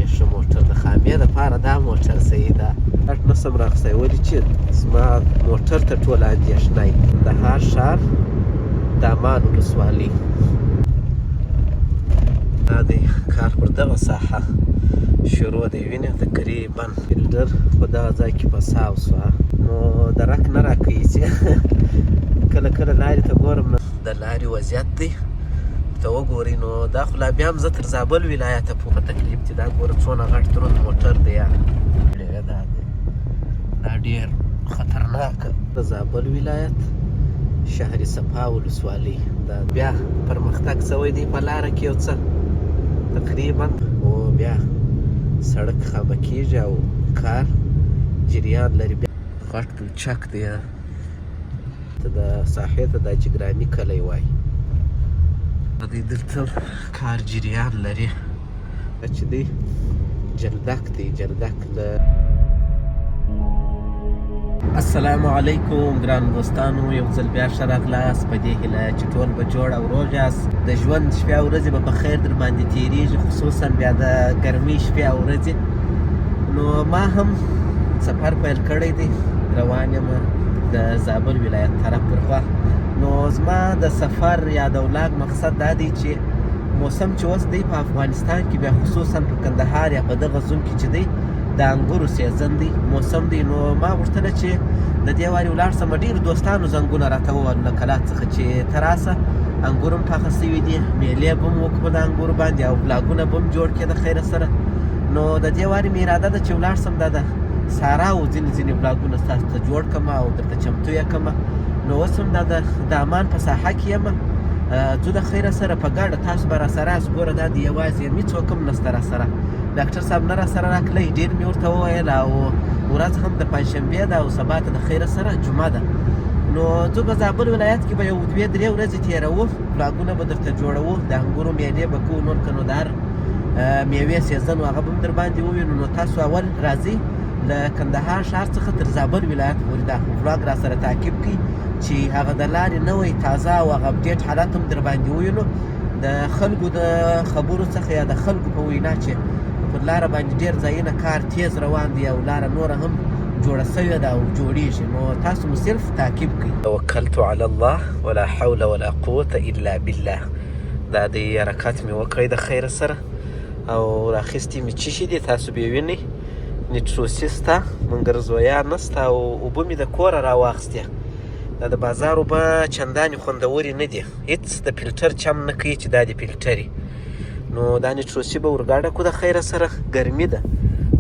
ډېر ښه موټر د خامې دپاره دا موټر صحیح ده. ګټ نه سم راخیستی ولې چې زما موټر ته ټوله اندېښنه یي. کندهار ښار دامان ولسوالۍ دا دی کار پر دغه ساحه شروع دی. وینې تقریبا فیلډر په دغه ځای کې پساو سوه نو درک نه راکوي چې کله کله لارې ته ګورم نه د لارې وضعیت دی ته وګورئ نو دا خو لا بیا هم زه تر زابل ولایته پورې تکلیف دي. دا ګوره څونه غټ دروند موټر دی دا ډېر خطرناک د زابل ولایت شهر صفا ولسوالۍ دا بیا پرمختګ شوی دی په لاره کې یو څه تقریبا او بیا سړک خامه کېږي او کار جریان لري. بیا غټ پلچک دی د ساحې ته دا جګراني کلی وایي. دی دلته کار جریان لري چې دی جلدک دی جلدک السلام علیکم ګران دوستانو، یو ځل بیا ښه راغلاست په دې هیله چې ټول به جوړ او روغ یاست. د ژوند شپې او ورځې به په خیر در باندې تېرېږي، خصوصا بیا د ګرمۍ شپې او ورځې. نو ما هم سفر پیل کړی دی، روان یم د زابل ولایت طرف پر خوا. نو زما د سفر یا د ولاګ مقصد دا دی چې موسم چې اوس دی په افغانستان کې بیا خصوصا په کندهار یا په دغه زون کې چې دی د انګورو سیزن دی، موسم دی. نو ما غوښتله چې د دې وارې ولاړ سم. ډېرو دوستانو زنګونه راته ووهل له کلات څخه چې ته راسه، انګور هم پاخه سوي دي، میلې به هم وکړو د انګورو باندې او بلاګونه به هم جوړ کړې د خیره سره. نو د دې وارې مې اراده ده چې ولاړ سم دا د ساراو ځینې بلاګونه ستاسو ته جوړ کړمه او درته چمتو یې کړمه. نو اوس هم دا د دامان په ساحه کې یم، ځو د خیره سره په ګاډه. تاسو به راسره یاست. ګوره دا د یوازې یم، هېڅوک هم نشته راسره. ډاکټر صاحب نه راسره راکلی، ډېر مې ورته وویل. او ورځ هم د پنجشنبې ده او سبا ته د خیره سره جمعه ده. نو ځو په زابل ولایت کې به یو 2-3 ورځې تېروو، بلاګونه به درته جوړوو، د انګورو میلې به کوو، نور که نو د هر میوې سیزن و هغه به هم در باندې ووینو. نو تاسو اول راځئ له کندهار ښار څخه تر زابل ولایت پورې دا ولاګ راسره تعقیب کړئ چې هغه د لارې نوی تازه او هغه اپډیټ حالات هم در باندې ووینو. د خلکو د خبرو څخه یا د خلکو په وینا چې پر لاره باندې ډېر ځایونه کار تیز روان دی او لاره نوره هم جوړه سوې ده او جوړېږي. نو تاسو مو صرف تعقیب کړئ. توکلت علی الله ولا حول ولا قوة الا بالله. دا د حرکات مې وکړی د خیره سره او راخیستې مې چیشي دي، تاسو به یې وینئ. نیټروسي سته، منګرزویا نسته او اوبه مې د کوره راواخیستې. دا د بازار اوبه چندانې خوندورې نه دي، هېڅ د فیلټر چم نه کوي چې دا د فیلټري. نو دا نیټروسي به ورګاډه کړو د خیره سره. ګرمي ده،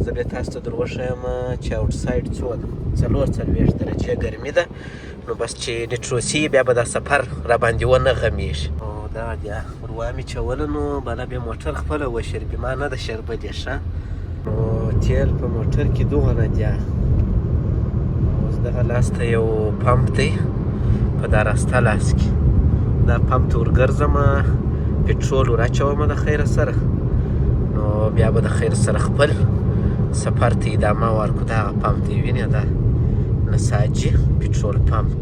زه بیا تاسو ته در وښیم چې اوټساید څو ده، 44 درجې ګرمي ده. نو بس چې نیټروسي بیا به دا سفر را باندې ونه غمیږي. او دا بیا وروا مې چوله، نو بله بیا موټر خپله وشربي، ما نه ده شربلې ښه. نو تیل په موټر کې دغه نه دی. اوس دغه لاس ته یو پمپ دی په دا راسته لاس کې، دا پمپ ته ورګرځم، پټرول وراچوم د خیره سره. نو بیا به د خیر سره خپل سفر ته ادامه ورکړو. دغه پمپ دی وینې، دا نساجي پټرول پمپ.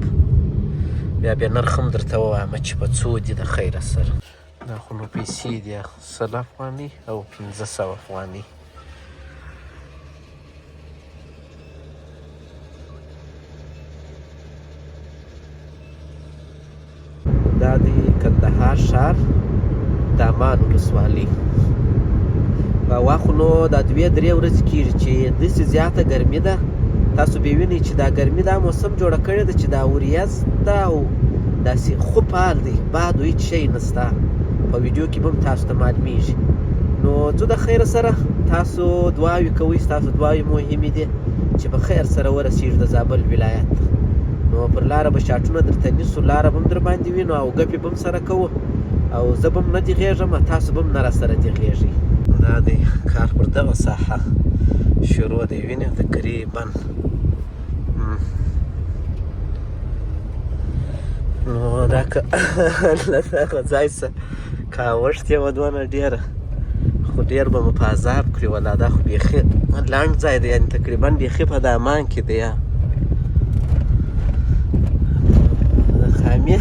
بیا نرخ هم درته ووایم چې په څو دي د خیره سره. دا خو نو پیسې دي 100 افغانۍ او 1500 افغانۍ. دا دی کندهار ښار دامان ولسوالۍ. هوا خو نو دا 2-3 ورځې کېږي چې داسې زیاته ګرمي ده. تاسو به وینئ چې دا ګرمي دا موسم جوړه کړې ده چې دا وریځ ده او داسې خوب حال دی، باد و هېڅ شی نشته. په ویډیو کې به هم تاسو ته معلومیږي. نو ځو د خیره سره، تاسو دعاوې کوئ، ستاسو دعاوې مهمې دي چې په خیر سره ورسېږو د زابل ولایت. نو پر لاره به شاټونه درته نیسو، لاره به هم در باندې وینو او ګپې به هم سره کوو او زه به هم نه دېغېږم، تاسو به هم نه راسره دېغېږئ. دا دی کار پر دغه ساحه شروع دی، وینې تقریبا. نو دا که له دغه ځای څخه کاوښت یې وه دونه ډېره، خو ډېر به مو په عذاب کړي ولا. دا خو بیخي لنډ ځای دی، یعنې تقریبا بیخي په دامان کې دی. خامې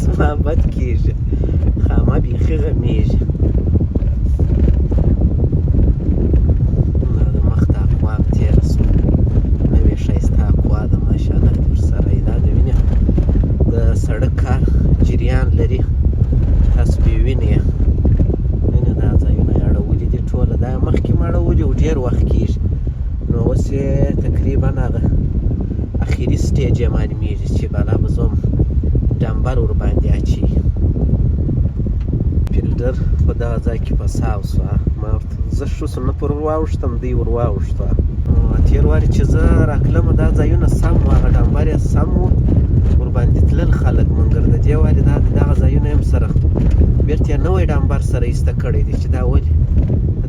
زما بد کېږي، خامه بیخي غمیږي. کې مړولي و ډېر وخت کېږي نو اوس یې تقریبا هغه اخري سټیج یې معلومېږي چې بالا به زه هم ډمبر ورباندې اچوي فیلډر په دغه ځای کې فساو شوه ما ورته زه ښه شو نه پر واوښتم دوی ور واوښتوه تېر وارې چې زه راتلمه دا ځایونه سم وو هغه ډمبر یې سم وو ورباندې تلل خلک مګر د دې وارې دغه ځایونه هم سره بېرته یې نوی ډمبر سره ایسته کړی دی چې دا ولې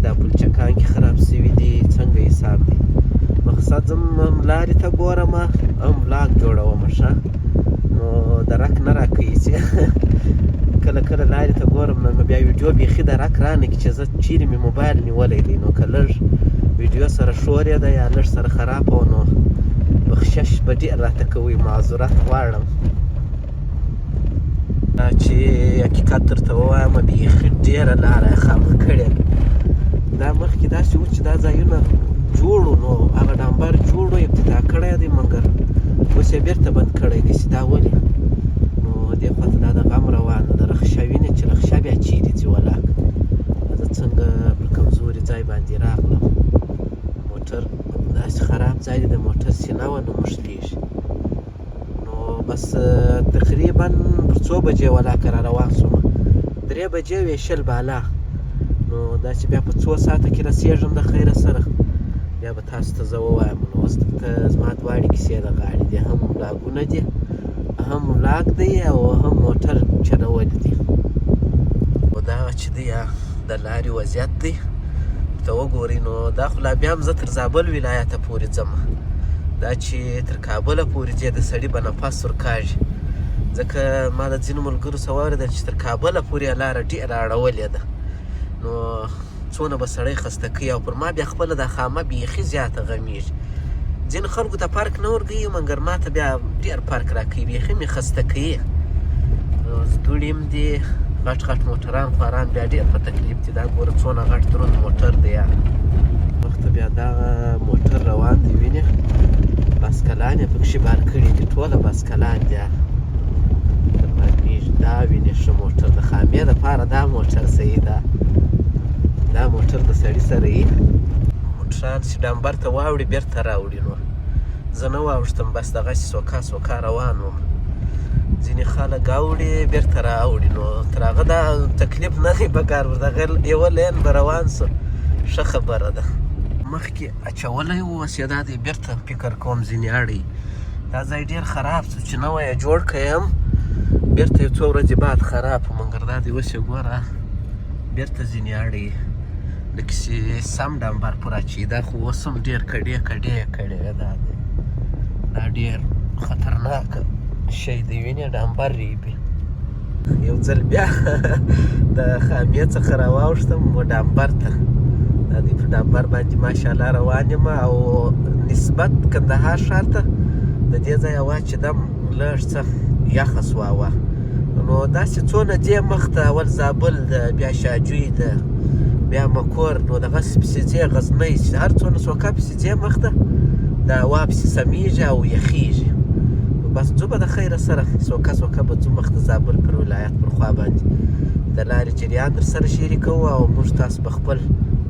دا پلچکان کې خراب شوي دي څنګه حساب دی مقصد ځم لارې ته ګورم هم ولاګ جوړوم ښه نو درک نه راکوي چې کله کله لارې ته ګورم نو بیا ویډیو بیخي درک رانه کړي چې زه چیرې مې موبایل نیولی دی نو که لږ ویډیو سره شور یې ده یا لږ سره خرابه و نو بخشش به ډېر راته کوئ معذورت غواړم چې حقیقت درته ووایم بیخي ډېره لاره یې خامخ کړې دا مخکې داسې و چې دا ځایونه جوړ و نو هغه ډمبر جوړ و ابتدا کړی دی مګر اوس یې بېرته بند کړی دی چې دا ولې نو دې خوا ته دا د غم روان ده د رخشه وینې چې رخشه بیا چیرې ځي ولاک زه څنګه پر کمزوري ځای باندې راغلم موټر داسې خراب ځای دی د موټر سینه وه نو مښلېږي نو بس تقریبا پر څو بجې ولاکه را روان شوم 3 بجې وې شل بالا نو داسې بیا په 2 ساعته کې رسېږم د خیره سره بیا به تاسو ته زه ووایم نو اوس دلته زما دواړې کیسې د غاړې دي هم ولاګونه دي هم ولاګ دی او هم موټر چلول دي خو دا چې دی د لارې وضعیت دی ته وګورئ نو دا خو لا بیا هم زه تر زابل ولایته پورې ځم دا چې تر کابله پورې ځې د سړي به نفس ورکاږي ځکه ما د ځینو ملګرو څه واورېدل چې تر کابله پورې یې لاره ډېره اړولې ده نو څونه به سړی خسته کوي او پر ما بیا خپله دا خامه بیخي زیاته غمیږي ځینو خلکو ته پارک نه ورکوي مګر ما ته بیا ډېر پارک راکوي بیخي مې خسته کوي زدوړي هم دي غټ غټ موټران خواران بیا ډېر په تکلیف دي دا ګوره څونه غټ دروند موټر دی وخته بیا دغه موټر روان دی وینې باسکلان یې پکښې بار کړي دي ټوله باسکلان دي در معلومېږي دا وینې ښه موټر د خامې دپاره دا موټر صحیح ده دا موټر د سړي سره یي موټران چې ډمبر ته واوړي بېرته راوړي نو زه نه واوښتم بس دغسې سوکا سوکا روان وم ځینې خلک اوړي بېرته راوړي نو تر هغه دا تکلیف نه دی پکار دغه یوه لین به روان سو ښه خبره ده مخکې اچولی و اوس یې دا دی بېرته فکر کوم ځینې اړوي دا ځای ډېر خراب شو چې نوی یې جوړ کړی یم بېرته یو څو ورځې بعد خراب و مګر دا دی اوس یې ګوره بېرته ځینې اړوي لکه چې سم ډمبر پر اچوي دا خو اوس هم ډېر کډې کډې کړی دا دی دا ډېر خطرناکه شی دی وینې ډمبر ریبي یو ځل بیا د خامې څخه راواوښتم و ډمبر ته دا دی په ډمبر باندې ماشاءالله روان یم او نسبت کندهار ښار ته د دې ځای هوا چې دم لږ څه یخه سوه هوا نو داسې څونه دې مخ ته اول زابل ده بیا شاجوی ده بیا مکور نو دغسې پسې ځې غزنۍ چې هر څونه سوکه پسې ځې مخ ته د هوا پسې سمیږي او یخیږي بس ځو به د خیره سره سوکه سوکه به ځو مخ ته زابل پر ولایت پر خوا باندې د لارې جریان در سره شریکوو او موږ تاسو په خپل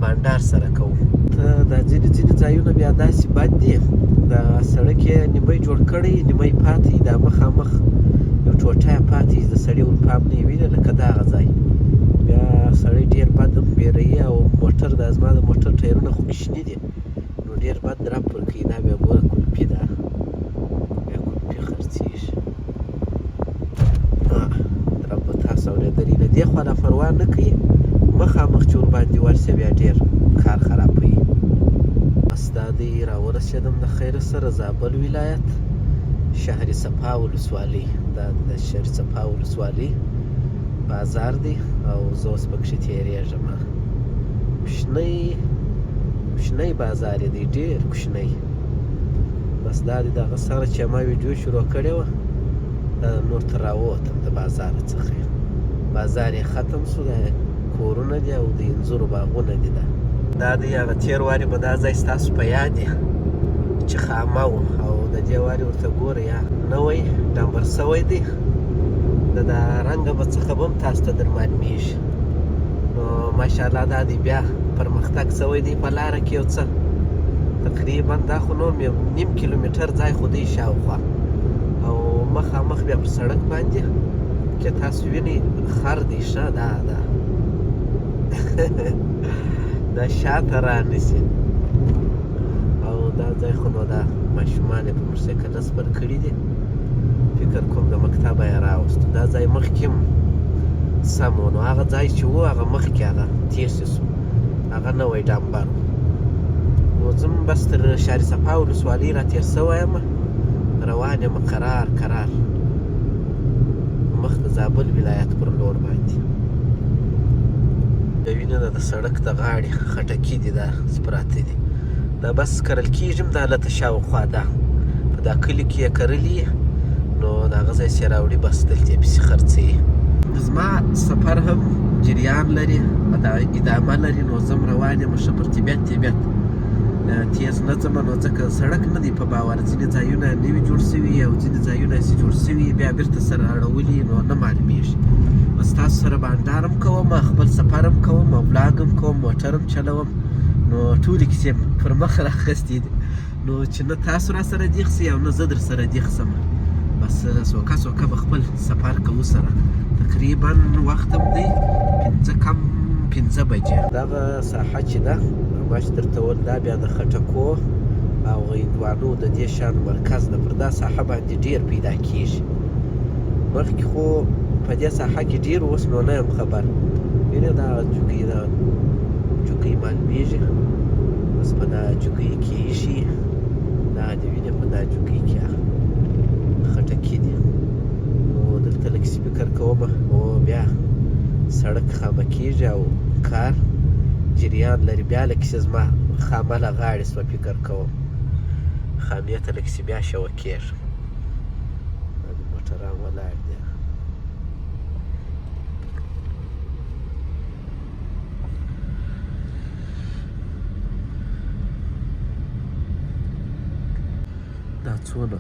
بانډار سره کوو دا ځینې ځایونه بیا داسې بد دي دا سړک یې نیمه جوړ کړی نیمه یې پاتې دا مخامخ یو ټوټه یې پاتې د سړي ور پام نه یې وینې لکه دغه ځای بیا سړی ډېر بد بیروي او موټر دا زما د موټر ټایرونه خو کوچني دي نو ډېر بد رپ ورکوي دا بیا ګوره کلپي ده بیا کلپي خرڅېږي رب به تاسو اورېدلي له دې خوا نافروا نه کوي مخامخ چې ورباندې ورسې بیا ډېر کار خرابوي بس دا دی راورسېدم د خیره سره زابل ولایت شهر صفا ولسوالۍ دا د شهر صفا ولسوالۍ بازار دی او زه اوس پکښې تېرېږم کوچنی بازار دی ډېر کوچنی بس دا دی دغه سره چې ما ویډیو شروع کړې وه دا نور تر راووتم د بازار څخه بازار یې ختم شو د کورونه دي او د انځورو باغونه دي دا دی هغه تېر وارې به دا ځای ستاسو په یاد یې چې خامه و او د دې وارې ورته ګوره یا نوی ډمبر سوی دی د رنګه به څخه به هم تاسو ته در معلومېږي نو ماشاءالله دا دی بیا پرمختګ سوی دی په لاره کې یو څه تقریبا دا خو نور نیم کیلومتر ځای خو دی شاوخوا او مخامخ بیا پر سړک باندې که تاسو وینئ خر دی ښه دا دا شاته رانیسي او دا ځای خو نو دا ماشومان یې په موټرسایکل سپر کړي دي فکر کوم د مکتبه یې راوستو دا ځای مخکې هم سم و نو هغه ځای چې و هغه مخکې هغه تېر سو هغه نوی ډامبر نو ځم بس تر شاري صفا ولسوالۍ را تېر سوی یم روان یم قرار مخ د زابل ولایت پر لور باندې د وینه د سړک د غاړې خټکي دي دا پراته دي دا بس کرل کېږي هم دا هلته شاوخوا ده په دا کلي کې یې کرلي نو د هغه ځای چې یې راوړي بس دلته یې پسې خرڅوي زما سفر هم جریان لري ادامه لري نو زه هم روان یم ښه پر طبیعت تیز نه ځم نو ځکه سړک نه دی په باور ځینې ځایونه نوي جوړ سوي او ځینې ځایونه چې جوړ سوي بیا بېرته سره اړولي نو نه معلومیږي بس تاسو سره بانډار هم کوم خپل سفر هم کوم او بلاګ هم کوم موټر هم چلوم نو ټولې کیسې پر مخ راخیستې دي نو چې نه تاسو را سره دیخ سئ او نه زه در سره دیخ سم بس سوکه به خپل سفر کوو سره تقریبا وخت هم دی 5 بجې دغه ساحه چې ده ما چې درته وویل دا بیا د خټکو او هندوانو د دې شان مرکز ده پر دا ساحه باندې ډېر پیدا کېږي مخکې خو په دې ساحه کې ډېر اوس نو نه یم خبر وینې دا جوګۍ معلومېږي بس په دا جوګۍ کې ایښي دا د وینې په دا جوګۍ کې خټکي دي نو دلته لږ فکر کوم او بیا سړک خامه کېږي او کار جریان لري بیا لکه چې زما خامه له غاړې سوه فکر کوم خامې ته لکه چې بیا شوه کېږي موټران ولاړ دي دا څونه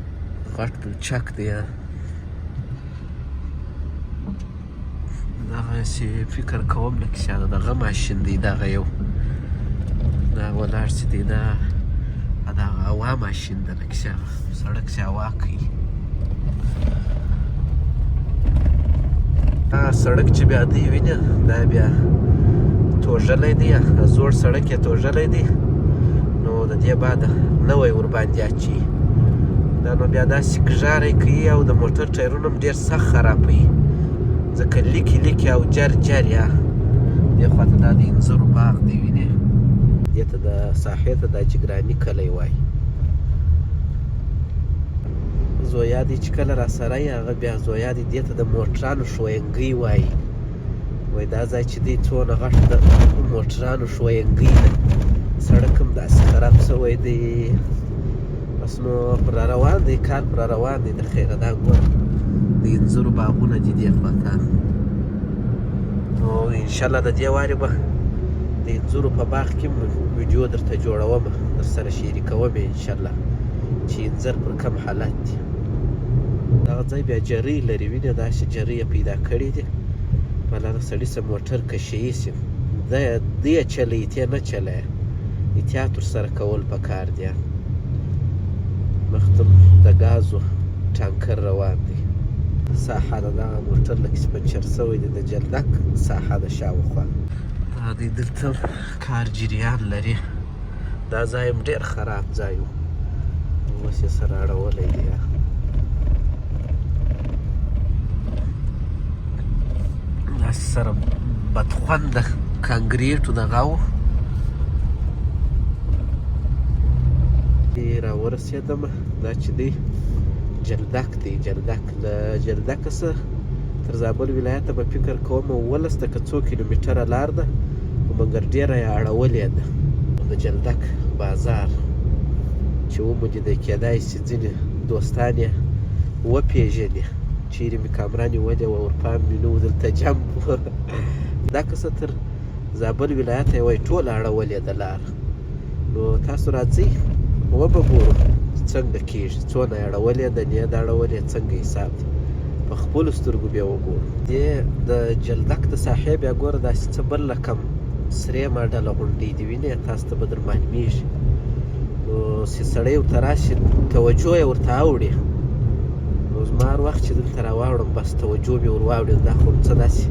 غټ پلچک دی دغسې فکر کوم لکه چې دغه ماشین دی دغه یو دا ولاړ چې دی دا دغه هوا ماشین ده لکه چې سړک چې هوا کوي سړک چې بیا دی وینه دا بیا توږلی دی زوړ سړک یې توږلی دی نو د دې بعد نوی ورباندې اچوي دا نو بیا داسې ګژاری کوي او د موټر ټایرونه هم ډېر سخت خرابوي ځکه لیکي او جر یا دې خواته دا د انځرو باغ دی وینې دې ته د ساحې ته دا جګراني کلی وایي زویا دی چې کله را سره یې هغه بیا زویا دی دې ته د موټرانو ښویینګۍ وایي وایي دا ځای چې دی څونه غټ د موټرانو ښویینګۍ ده سړک هم داسې خراب شوی دی بس نو پر روان دی کار پر روان دی د خیره دا ګوره د انځرو باغونه دي دې خواته نو انشاءالله د دې وارې به د انځرو په باغ کې ویډیو درته جوړوم در سره شریکوم انشاءالله چې انځر پر کم حالت دي دغه ځای بیا جرۍ لري وینې داسې جرۍ یې پیدا کړي دي ملانه سړي څه موټر کشیي سي دی یې چلوي ته نه چلوي احتیاط ورسره کول پکار دی مخته د ګازو ټانکر روان دی ساحه د دغه موټر لکه چې پنچر سوی دی د جلدک ساحه د شاوخوا دا دی دلته کار جریان لري دا ځای هم ډېر خراب ځای و اوس یې سره اړولی دی داسې سره بدخونده کانکریټو دغه و راورسېدم دا چې دی جلدک دی جلدک له جلدکه څه تر زابل ولایته به فکر کوم 12 که 2 کیلومتره لار ده مګر ډېره یې اړولې ده د جلدک بازار چې وموجوده کېدای شي ځینې دوستان یې وپېژني چیرې مې کامره نیولې وه ورپام مې نه و دلته جمپ دا که څه تر زابل ولایته یې وایي ټوله اړولې ده لار نو تاسو راځئ وبه ګورو څنګه کېږي څونه یې اړولې ده نه یې ده اړولې څنګه حساب دی په خپلو سترګو بیا وګورو دې د جلدک د ساحې بیا ګوره داسې څه بل رقم سرې ماډله غونډۍ دي، وینې تاسو ته به در معلومیږي. نو چې سړی ورته راشي توجه یې ورته اوړي. نو زما هر وخت چې دلته راواوړم بس توجه مې ور واوړېد، دا خو څه داسې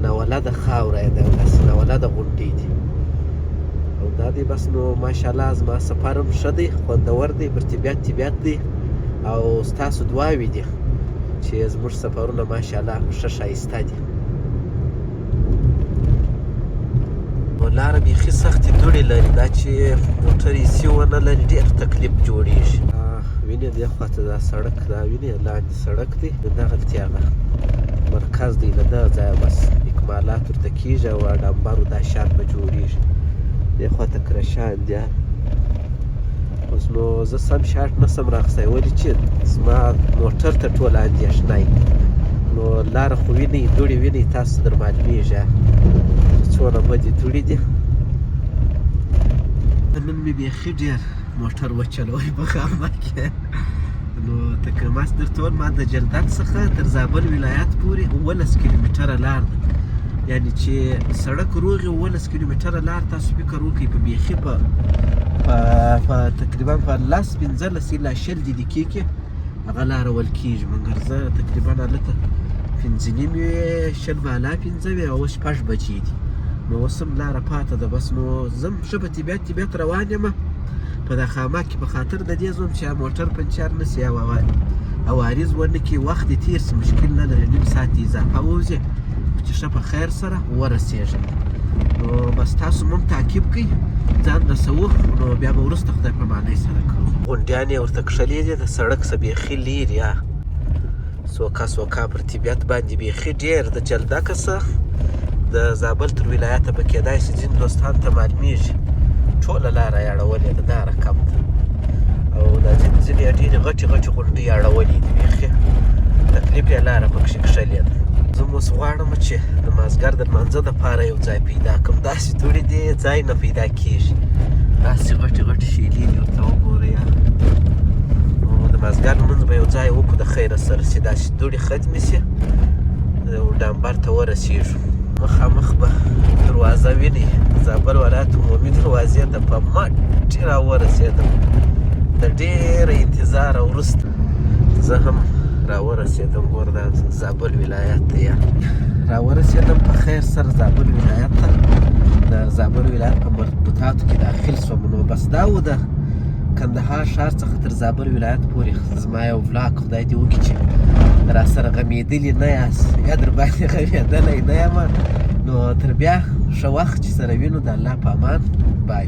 ناولده خاوره یې ده، داسې ناولده غونډۍ دي او دا دی. بس نو ماشاءالله زما سفر هم ښه دی، خوندور دی، پر طبیعت دی او ستاسو دعاوې دي چې زموږ سفرونه ماشاءالله ښه ښایسته دي. نو لاره بیخي سختې دوړې لري، دا چې موټر ایسي ونه لري ډېر تکلیف جوړېږي. وینې دې خواته دا سړک، دا وینې لاندې سړک دی، د دغلتې هغه مرکز دی، له دغه ځایه بس اکمالات ورته کېږي او ډمبرو دا شان به جوړېږي. دې خواته کرشان دي. اوس نو زه سم شاټ نه سم راخیستی، ولې چې زما موټر ته ټوله اندېښنه وي. نو لاره خو وینئ دوړې وینئ، تاسو در معلومېږي څونه بدې دوړې دي. نن مې بیخي ډېر موټر وچلوی په خامه کې. نو تقریباً درته وایم ما د جلدک څخه تر زابل ولایت پورې 11 کیلومتره لار ده، یعنې چې سړک روغ 11 کیلومتره لار. تاسو فکر وکړئ په بیخي په تقریباً په 15 الا 20 دقیقې کې هغه لاره ول کېږي. مګر زه تقریباً هلته 5:30 بالا 5 او 6 بجې دي. نو اوس هم لاره پاته ده. بس نو زه هم ښه په طبیعت روان یم په دا خامه کې، په خاطر د دې ځم چې موټر پنچر نه سي او عوارض ونه کړي، وخت دې تېر سي، مشکل نه لري، نیم ساعت اضافه ووځي چې ښه په خیر سره ورسېږم. نو بس تاسو هم تعقیب کوئ، ځان رسوو، نو بیا به وروسته خدای په معنی سره کوو. غونډیانې ورته کښلې دي، د سړک څه بیخي لرې سوکا پر طبیعت باندې بیخي ډېر د جلدکه څه د زابل تر ولایته به کېدای شي ځینې دوستان ته معلومېږي ټوله لاره یې اړولې ده، دا رقم ده. او دا ځینې یې ډېرې غټې غونډۍ اړولې دي، بیخي تکلیف یې لاره پکښې کښلې ده. زه هم اوس غواړم چې د مازدیګر د لمانځه دپاره یو ځای پیدا کړم. داسې دوړې دې ځای نه پیدا کېږي، داسې غټې شیلې دي، ورته وګورئ. نو د مازدیګر لمونځ به یو ځای وکړو د خیره سره، چې داسې دوړې ختمې سي او ډمبر ته ورسېږو. مخامخ به دروازه وینئ، زابل ولایت عمومي دروازې ته په مټې راورسېدم. د ډېره انتظار وروسته زه هم راورسېدم. ګوره دا زابل ولایت ته راورسېدم په خیر سره زابل ولایت ته. د زابل ولایت په مربوطاتو کې داخل شوم. نو بس دا و د کندهار ښار څخه تر زابل ولایت پورې زما یو ولاګ خدای دې وکړي چې راسره غمېدلي نه یاست یا در باندې غمېدلی نه یم. نو تر بیا ښه وخت چې سره وینو، د الله په امان. بای بای.